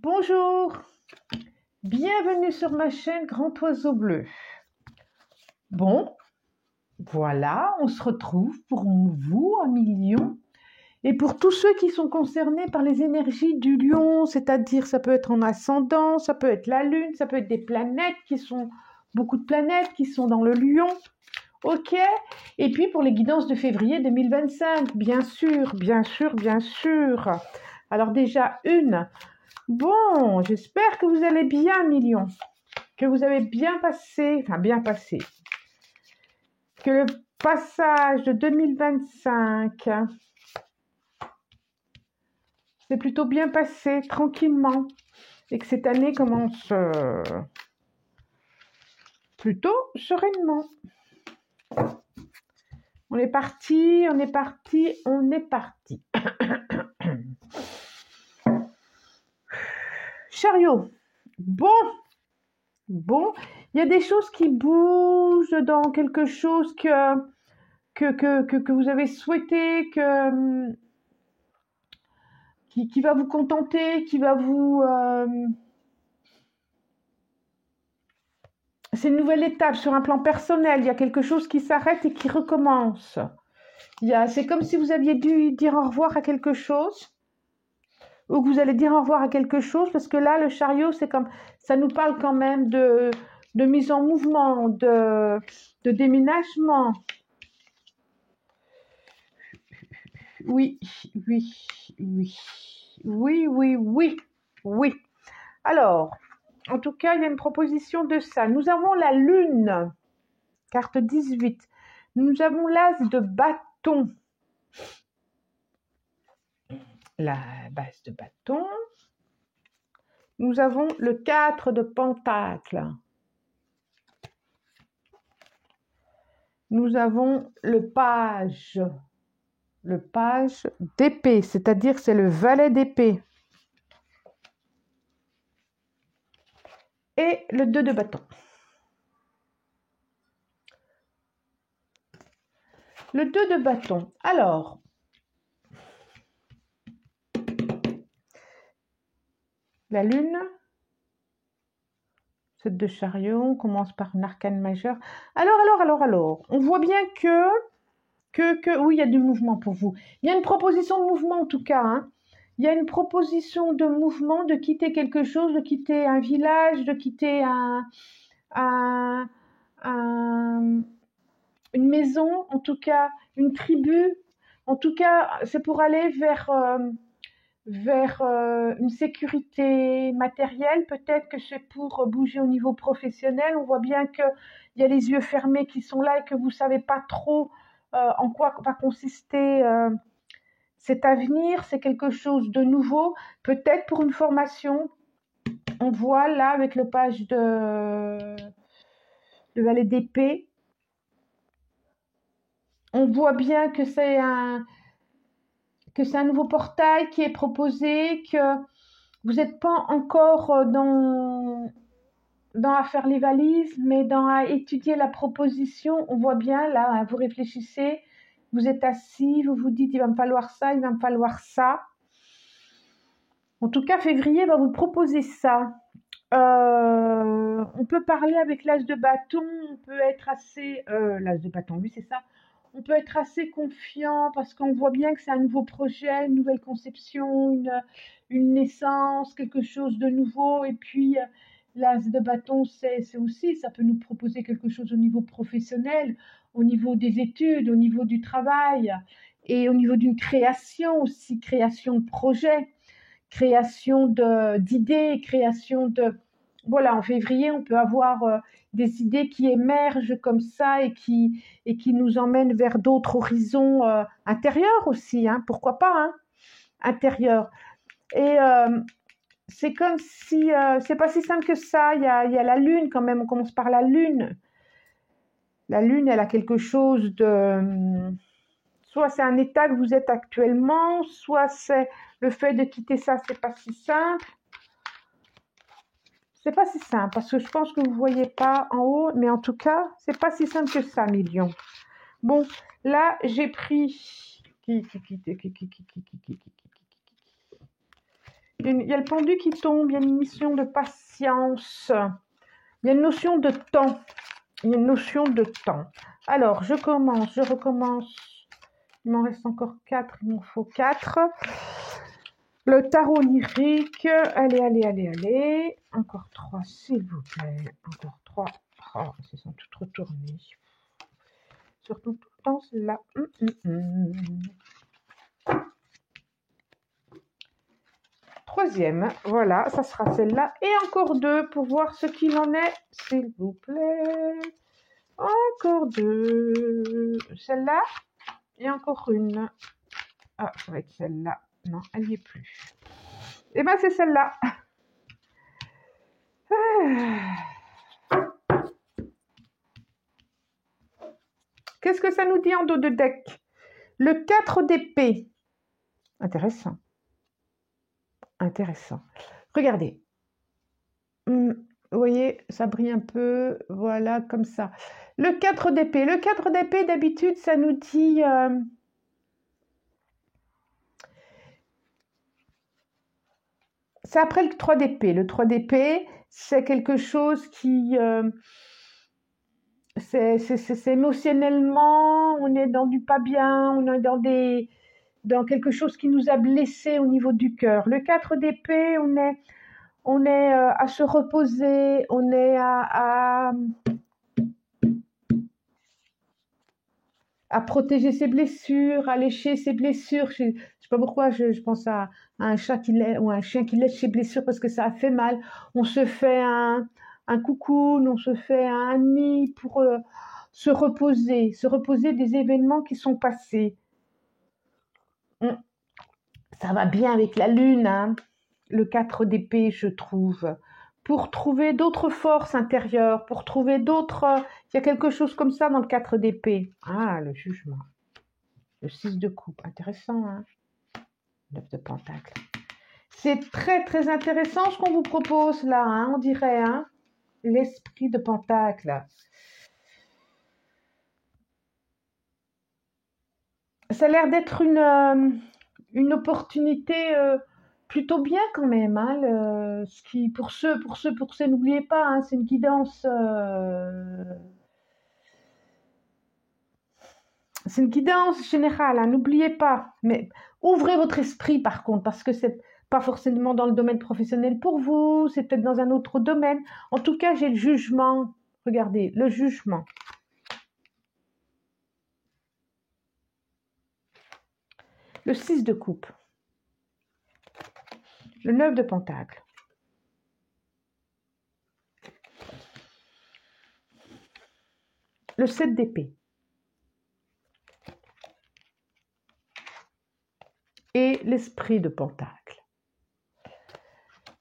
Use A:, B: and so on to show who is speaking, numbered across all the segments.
A: Bonjour, bienvenue sur ma chaîne Grand Oiseau Bleu. Bon, voilà, on se retrouve pour vous, amis lions, et pour tous ceux qui sont concernés par les énergies du lion, c'est-à-dire ça peut être en ascendant, ça peut être la lune, ça peut être des planètes beaucoup de planètes qui sont dans le lion, ok. Et puis pour les guidances de février 2025, bien sûr, bien sûr, bien sûr. Alors déjà bon, j'espère que vous allez bien, millions, que vous avez bien passé, que le passage de 2025 s'est plutôt bien passé, tranquillement, et que cette année commence plutôt sereinement. On est parti. Chariot, bon, il y a des choses qui bougent dans quelque chose que vous avez souhaité, qui va vous contenter, qui va vous... C'est une nouvelle étape sur un plan personnel. Il y a quelque chose qui s'arrête et qui recommence. C'est comme si vous aviez dû dire au revoir à quelque chose, ou que vous allez dire au revoir à quelque chose, parce que là, le chariot, ça nous parle quand même de mise en mouvement, de déménagement. Oui. Alors, en tout cas, il y a une proposition de ça. Nous avons la lune, carte 18. Nous avons l'as de bâton. La base de bâton. Nous avons le 4 de pentacle. Nous avons le page d'épée, c'est-à-dire c'est le valet d'épée. Et le 2 de bâton. Le 2 de bâton. Alors, la lune, 7 de chariot, on commence par une arcane majeure. Alors, on voit bien que oui, il y a du mouvement pour vous. Il y a une proposition de mouvement en tout cas, hein. Il y a une proposition de mouvement, de quitter quelque chose, de quitter un village, de quitter une maison, en tout cas une tribu. En tout cas, c'est pour aller vers une sécurité matérielle. Peut-être que c'est pour bouger au niveau professionnel. On voit bien qu'il y a les yeux fermés qui sont là et que vous ne savez pas trop en quoi va consister cet avenir. C'est quelque chose de nouveau, peut-être pour une formation. On voit là avec le page de valet d'épée, on voit bien que c'est un nouveau portail qui est proposé, que vous n'êtes pas encore dans à faire les valises, mais à étudier la proposition. On voit bien là, hein, vous réfléchissez, vous êtes assis, vous vous dites il va me falloir ça, il va me falloir ça. En tout cas, février va vous proposer ça. On peut parler avec l'as de bâton, on peut être assez... l'as de bâton, oui, c'est ça. On peut être assez confiant parce qu'on voit bien que c'est un nouveau projet, une nouvelle conception, une naissance, quelque chose de nouveau. Et puis, l'as de bâton, c'est aussi, ça peut nous proposer quelque chose au niveau professionnel, au niveau des études, au niveau du travail et au niveau d'une création aussi, création de projet, création d'idées, création de... Voilà, en février, on peut avoir des idées qui émergent comme ça et qui nous emmènent vers d'autres horizons intérieurs aussi, hein, pourquoi pas, hein, intérieurs. Et c'est comme si, c'est pas si simple que ça, il y a la lune quand même, on commence par la lune. La lune, elle a quelque chose de... soit c'est un état que vous êtes actuellement, soit c'est le fait de quitter ça, c'est pas si simple. C'est pas si simple, parce que je pense que vous ne voyez pas en haut, mais en tout cas, c'est pas si simple que ça, millions. Bon, là, j'ai pris... Il y a le pendu qui tombe, il y a une mission de patience, il y a une notion de temps. Il y a une notion de temps. Alors, je recommence. Il m'en reste encore 4, il m'en faut 4. Le tarot lyrique. Allez. Encore 3, s'il vous plaît. Encore 3. Oh, ils sont toutes retournées. Surtout tout le temps, celle-là. Troisième, voilà, ça sera celle-là. Et encore 2 pour voir ce qu'il en est, s'il vous plaît. Encore 2. Celle-là. Et encore une. Ah, ça va être celle-là. Non, elle n'y est plus. Eh bien, c'est celle-là. Qu'est-ce que ça nous dit en dos de deck? Le 4 d'épée. Intéressant. Regardez. Vous voyez, ça brille un peu. Voilà, comme ça. Le 4 d'épée. Le 4 d'épée, d'habitude, ça nous dit... C'est après le 3 d'épée. Le 3 d'épée, c'est quelque chose qui... c'est émotionnellement, on est dans du pas bien, on est dans quelque chose qui nous a blessés au niveau du cœur. Le 4 d'épée, on est à se reposer, on est à protéger ses blessures, à lécher ses blessures. Je ne sais pas pourquoi, je pense à un chat ou un chien qui lèche ses blessures parce que ça a fait mal. On se fait un coucoune, on se fait un nid pour se reposer des événements qui sont passés. Ça va bien avec la lune, hein, le 4 d'épée, je trouve. Pour trouver d'autres forces intérieures, pour trouver d'autres... Il y a quelque chose comme ça dans le 4 d'épée. Ah, le jugement. Le 6 de coupe, intéressant, hein. 9 de pentacle. C'est très, très intéressant ce qu'on vous propose là, hein, on dirait, hein. L'esprit de pentacle. Ça a l'air d'être une opportunité plutôt bien quand même, hein, ce qui, pour ceux, n'oubliez pas, hein, c'est une guidance... c'est une guidance générale, hein, n'oubliez pas. Mais ouvrez votre esprit par contre, parce que c'est pas forcément dans le domaine professionnel pour vous, c'est peut-être dans un autre domaine. En tout cas, j'ai le jugement. Regardez, le jugement. Le 6 de coupe. Le 9 de pentacle. Le 7 d'épée. Et l'esprit de pentacle.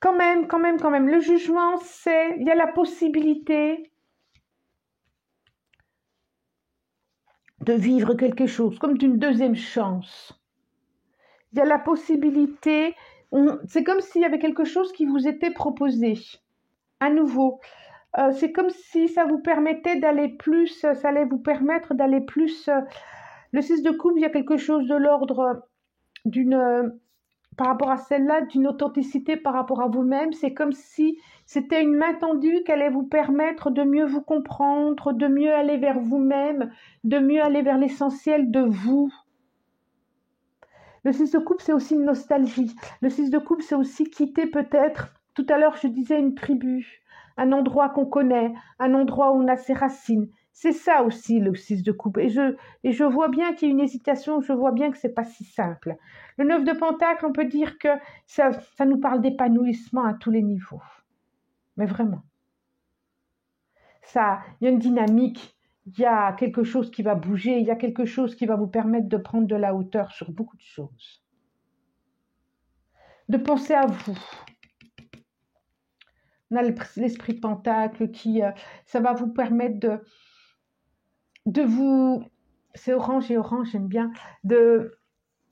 A: Quand même, le jugement, c'est, il y a la possibilité de vivre quelque chose, comme d'une deuxième chance. Il y a la possibilité, c'est comme s'il y avait quelque chose qui vous était proposé, à nouveau. C'est comme si ça vous permettait d'aller plus, ça allait vous permettre d'aller plus. Le 6 de coupe, il y a quelque chose de l'ordre par rapport à celle-là, d'une authenticité par rapport à vous-même. C'est comme si c'était une main tendue qui allait vous permettre de mieux vous comprendre, de mieux aller vers vous-même, de mieux aller vers l'essentiel de vous. Le 6 de coupe, c'est aussi une nostalgie. Le 6 de coupe, c'est aussi quitter peut-être, tout à l'heure je disais une tribu, un endroit qu'on connaît, un endroit où on a ses racines. C'est ça aussi le 6 de coupe. Et je vois bien qu'il y a une hésitation, je vois bien que ce n'est pas si simple. Le 9 de pentacle, on peut dire que ça nous parle d'épanouissement à tous les niveaux. Mais vraiment. Ça, il y a une dynamique, il y a quelque chose qui va bouger, il y a quelque chose qui va vous permettre de prendre de la hauteur sur beaucoup de choses. De penser à vous. On a l'esprit de pentacle qui, ça va vous permettre de vous, c'est orange et orange, j'aime bien,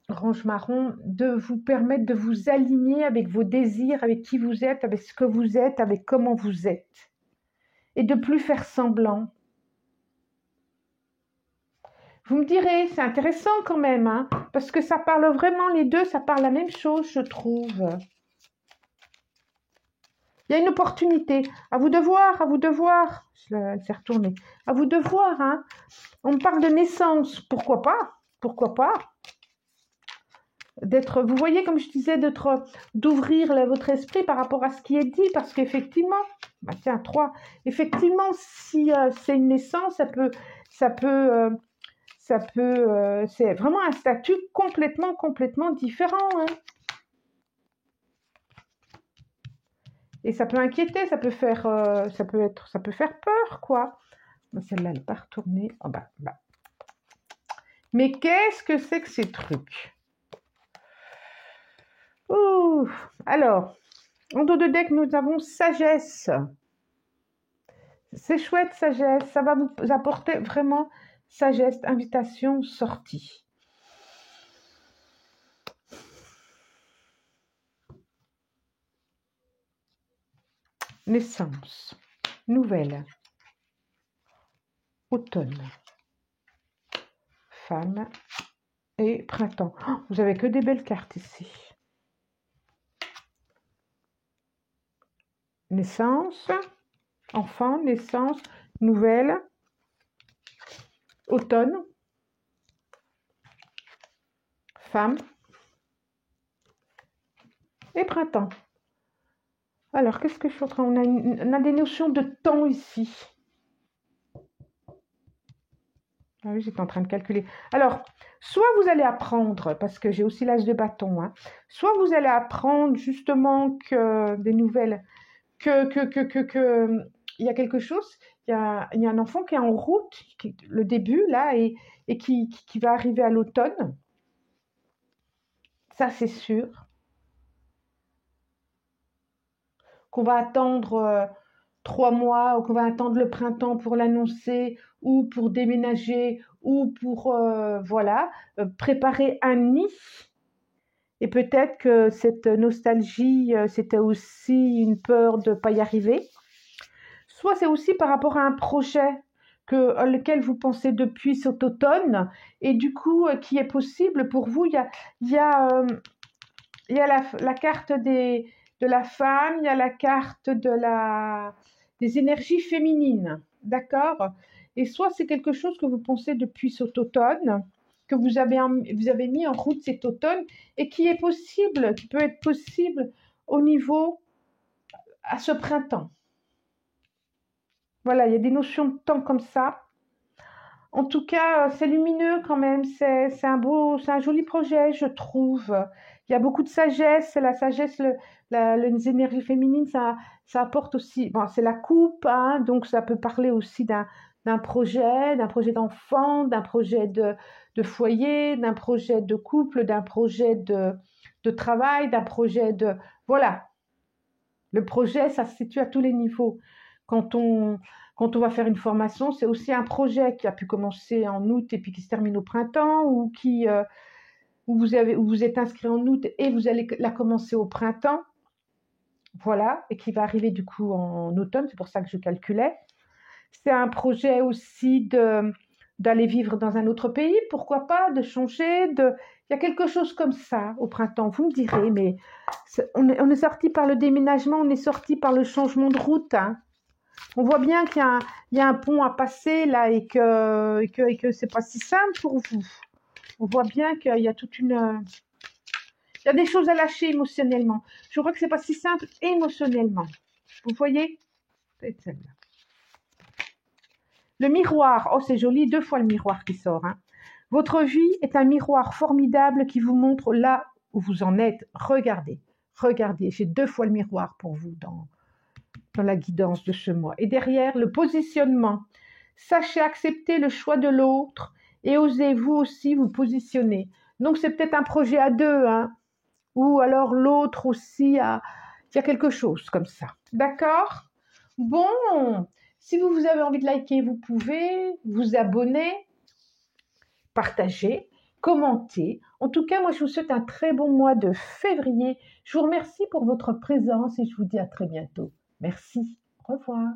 A: orange marron, de vous permettre de vous aligner avec vos désirs, avec qui vous êtes, avec ce que vous êtes, avec comment vous êtes. Et de plus faire semblant. Vous me direz, c'est intéressant quand même, hein, parce que ça parle vraiment, les deux, ça parle la même chose, je trouve. Il y a une opportunité. À vous de voir, à vous de voir. Elle s'est retournée. À vous de voir, hein. On me parle de naissance. Pourquoi pas? Pourquoi pas? D'être, vous voyez, comme je disais, d'ouvrir votre esprit par rapport à ce qui est dit, parce qu'effectivement, bah tiens, 3, effectivement, si c'est une naissance, c'est vraiment un statut complètement différent, hein. Et ça peut inquiéter, ça peut faire peur, quoi. Celle-là, elle n'est pas retournée. Oh, bah. Mais qu'est-ce que c'est que ces trucs? Ouh. Alors, en dos de deck, nous avons sagesse. C'est chouette, sagesse. Ça va vous apporter vraiment sagesse, invitation, sortie. Naissance, nouvelle, automne, femme et printemps. Oh, vous avez que des belles cartes ici. Naissance, enfant, naissance, nouvelle, automne, femme et printemps. Alors, qu'est-ce que je suis en train... On a des notions de temps ici. Ah oui, j'étais en train de calculer. Alors, soit vous allez apprendre, parce que j'ai aussi l'âge de bâton, hein, soit vous allez apprendre justement que des nouvelles, il y a quelque chose, il y a un enfant qui est en route, le début là, et qui va arriver à l'automne. Ça, c'est sûr. Qu'on va attendre 3 mois, ou qu'on va attendre le printemps pour l'annoncer, ou pour déménager, ou pour préparer un nid. Et peut-être que cette nostalgie, c'était aussi une peur de ne pas y arriver. Soit c'est aussi par rapport à un projet lequel vous pensez depuis cet automne, et du coup, qui est possible pour vous. Il y a la carte de la femme, il y a la carte des énergies féminines, d'accord? Et soit c'est quelque chose que vous pensez depuis cet automne, que vous avez mis en route cet automne, et qui peut être possible au niveau à ce printemps. Voilà, il y a des notions de temps comme ça. En tout cas, c'est lumineux quand même, c'est un joli projet, je trouve. Il y a beaucoup de sagesse, la sagesse, les énergies féminines, ça apporte aussi, bon, c'est la coupe, hein, donc ça peut parler aussi d'un projet d'enfant, d'un projet de foyer, d'un projet de couple, d'un projet de travail, d'un projet de... Voilà, le projet, ça se situe à tous les niveaux. Quand on va faire une formation, c'est aussi un projet qui a pu commencer en août et puis qui se termine au printemps, ou où vous êtes inscrit en août et vous allez la commencer au printemps, voilà, et qui va arriver du coup en automne, c'est pour ça que je calculais. C'est un projet aussi d'aller vivre dans un autre pays, pourquoi pas, de changer, il y a quelque chose comme ça au printemps, vous me direz, mais on est sorti par le déménagement, on est sorti par le changement de route, hein. On voit bien qu'il y a un pont à passer là et que c'est pas si simple pour vous. On voit bien qu'il y a il y a des choses à lâcher émotionnellement. Je crois que c'est pas si simple émotionnellement. Vous voyez? C'est celle-là. Le miroir. Oh, c'est joli, 2 fois le miroir qui sort, hein. Votre vie est un miroir formidable qui vous montre là où vous en êtes. Regardez, regardez. J'ai 2 fois le miroir pour vous dans la guidance de ce mois. Et derrière, le positionnement. Sachez accepter le choix de l'autre et osez vous aussi vous positionner. Donc, c'est peut-être un projet à 2, hein, ou alors l'autre aussi, il y a quelque chose comme ça. D'accord? Bon, si vous avez envie de liker, vous pouvez vous abonner, partager, commenter. En tout cas, moi, je vous souhaite un très bon mois de février. Je vous remercie pour votre présence et je vous dis à très bientôt. Merci. Au revoir.